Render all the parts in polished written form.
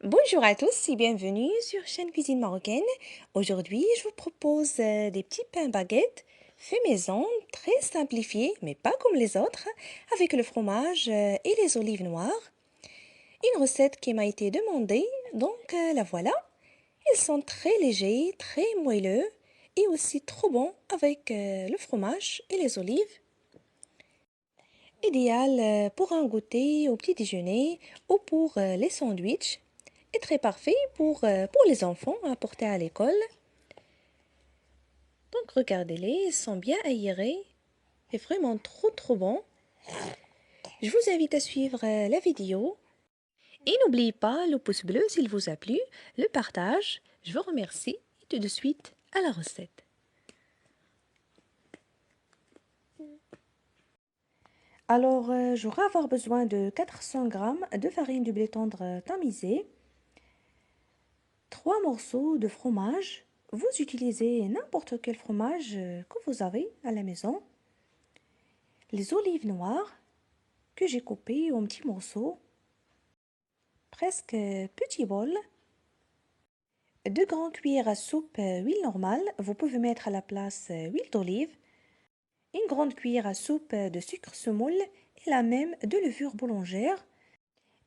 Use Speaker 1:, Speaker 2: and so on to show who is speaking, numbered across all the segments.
Speaker 1: Bonjour à tous et bienvenue sur chaîne Cuisine Marocaine. Aujourd'hui, je vous propose des petits pains baguettes faits maison, très simplifiés, mais pas comme les autres, avec le fromage et les olives noires. Une recette qui m'a été demandée, donc la voilà. Ils sont très légers, très moelleux et aussi trop bons avec le fromage et les olives. Idéal pour un goûter au petit déjeuner ou pour les sandwichs. Et très parfait pour les enfants à porter à l'école. Donc regardez-les, ils sont bien aérés et vraiment trop bons. Je vous invite à suivre la vidéo. Et n'oubliez pas le pouce bleu s'il vous a plu, le partage. Je vous remercie et tout de suite à la recette. Alors, j'aurai avoir besoin de 400 g de farine de blé tendre tamisée, 3 morceaux de fromage. Vous utilisez n'importe quel fromage que vous avez à la maison. Les olives noires que j'ai coupées en petits morceaux, presque petit bol. 2 grandes cuillères à soupe huile normale, vous pouvez mettre à la place huile d'olive. Une grande cuillère à soupe de sucre semoule et la même de levure boulangère.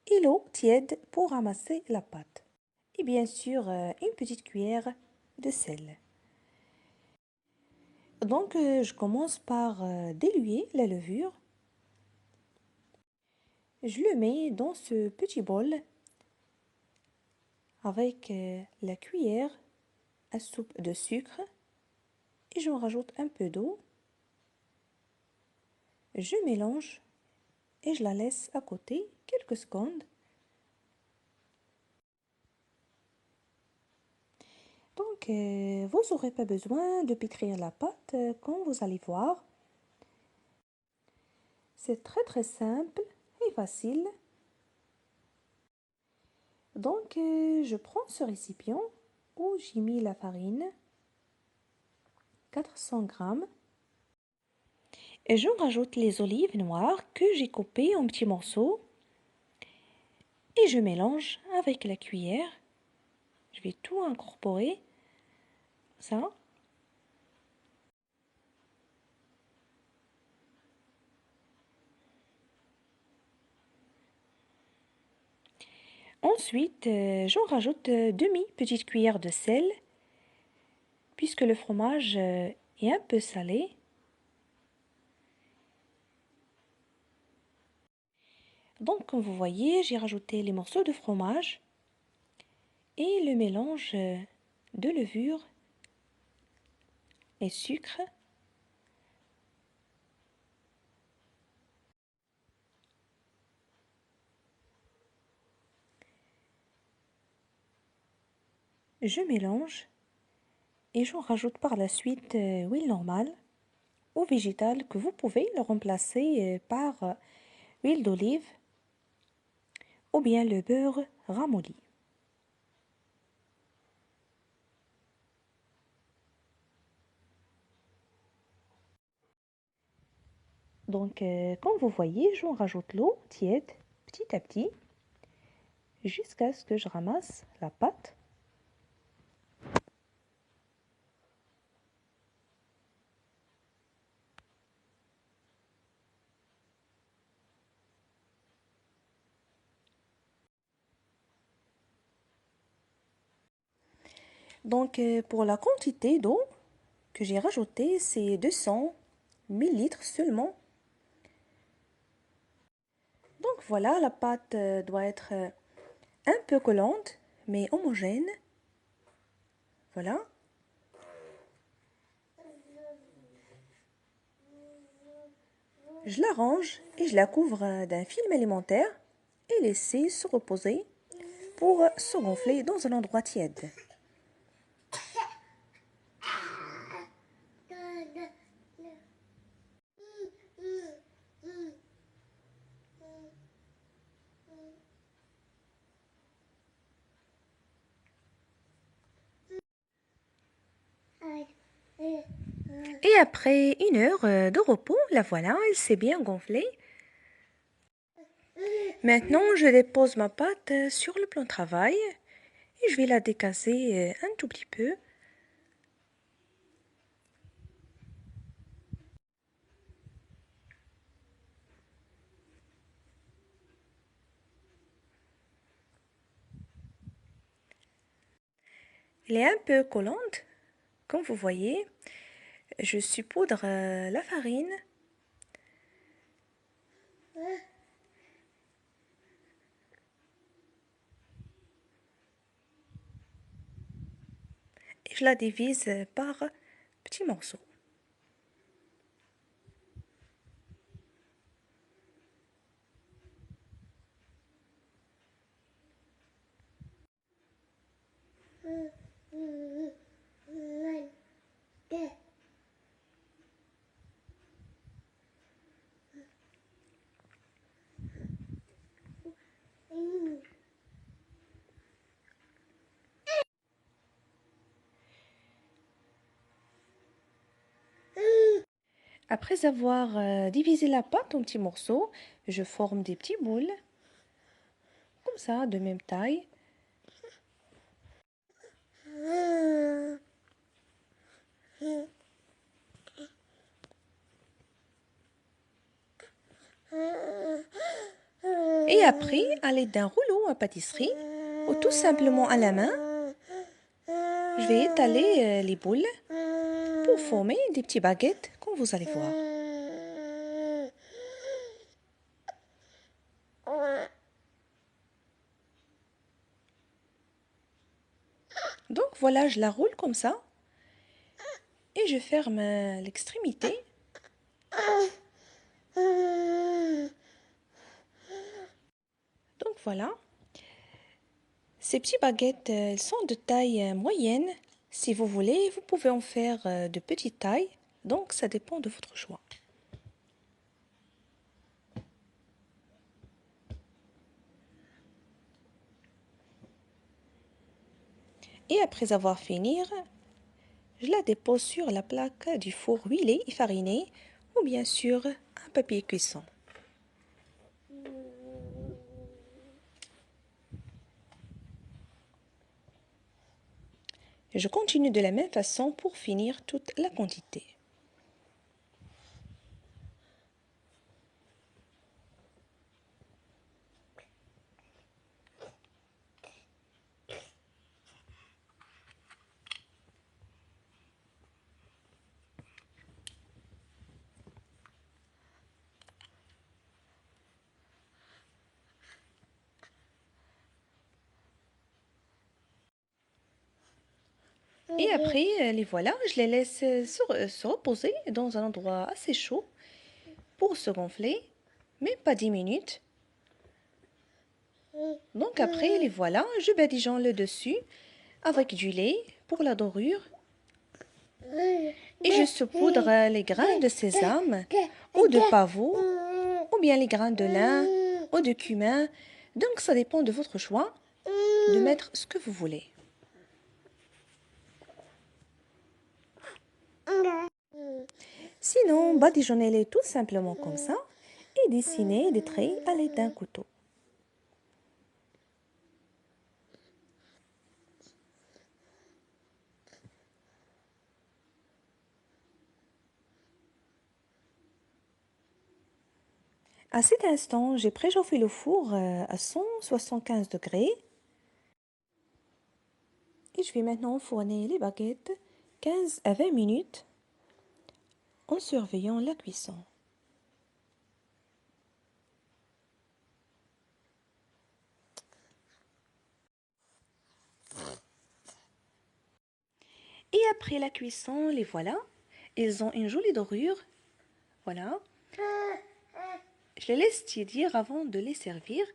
Speaker 1: Et l'eau tiède pour ramasser la pâte. Et bien sûr, une petite cuillère de sel. Donc, je commence par diluer la levure. Je le mets dans ce petit bol avec la cuillère à soupe de sucre et j'en rajoute un peu d'eau. Je mélange et je la laisse à côté quelques secondes. Donc, vous n'aurez pas besoin de pétrir la pâte comme vous allez voir. C'est très simple et facile. Donc, je prends ce récipient où j'ai mis la farine, 400 g, et je rajoute les olives noires que j'ai coupées en petits morceaux et je mélange avec la cuillère. Je vais tout incorporer, ça. Ensuite, j'en rajoute demi-petite cuillère de sel, puisque le fromage est un peu salé. Donc, comme vous voyez, j'ai rajouté les morceaux de fromage et le mélange de levure et sucre. Je mélange et j'en rajoute par la suite huile normale ou végétale que vous pouvez le remplacer par huile d'olive ou bien le beurre ramolli. Donc, comme vous voyez, j'en rajoute l'eau tiède petit à petit jusqu'à ce que je ramasse la pâte. Donc, pour la quantité d'eau que j'ai rajoutée, c'est 200 millilitres seulement. Donc voilà, la pâte doit être un peu collante, mais homogène. Voilà. Je la range et je la couvre d'un film alimentaire et laisser se reposer pour se gonfler dans un endroit tiède. Et après 1 heure de repos, la voilà, elle s'est bien gonflée. Maintenant, je dépose ma pâte sur le plan de travail et je vais la décaser un tout petit peu. Elle est un peu collante, comme vous voyez. Je saupoudre la farine. Et je la divise par petits morceaux. Après avoir divisé la pâte en petits morceaux, je forme des petits boules, comme ça, de même taille. Et après, à l'aide d'un rouleau à pâtisserie, ou tout simplement à la main, je vais étaler les boules pour former des petites baguettes, comme vous allez voir. Donc voilà, je la roule comme ça et je ferme l'extrémité. Donc voilà, ces petites baguettes, elles sont de taille moyenne. Si vous voulez, vous pouvez en faire de petite taille, donc ça dépend de votre choix. Et après avoir fini, je la dépose sur la plaque du four huilé et fariné ou bien sur un papier cuisson. Je continue de la même façon pour finir toute la quantité. Et après, les voilà, je les laisse se reposer dans un endroit assez chaud pour se gonfler, mais pas 10 minutes. Donc après, les voilà, je badigeonne le dessus avec du lait pour la dorure. Et je saupoudre les grains de sésame ou de pavot, ou bien les grains de lin ou de cumin. Donc ça dépend de votre choix de mettre ce que vous voulez. Sinon, badigeonnez-les tout simplement comme ça et dessinez des traits à l'aide d'un couteau. À cet instant, j'ai préchauffé le four à 175 degrés. Et je vais maintenant enfourner les baguettes 15 à 20 minutes en surveillant la cuisson. Et après la cuisson, les voilà. Ils ont une jolie dorure. Voilà. Je les laisse tiédir avant de les servir.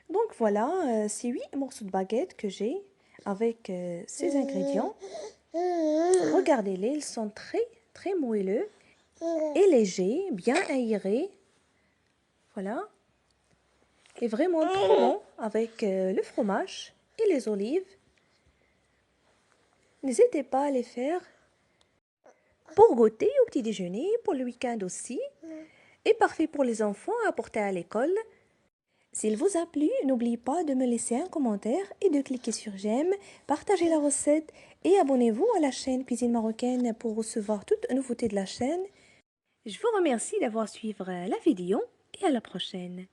Speaker 1: Donc voilà, ces 8 morceaux de baguette que j'ai avec ces ingrédients. Regardez-les, ils sont très moelleux et légers, bien aérés. Voilà. Et vraiment trop bon avec le fromage et les olives. N'hésitez pas à les faire pour goûter au petit déjeuner, pour le week-end aussi. et parfait pour les enfants à apporter à l'école. S'il vous a plu, n'oubliez pas de me laisser un commentaire et de cliquer sur j'aime, partagez la recette et abonnez-vous à la chaîne Cuisine Marocaine pour recevoir toutes les nouveautés de la chaîne. Je vous remercie d'avoir suivi la vidéo et à la prochaine.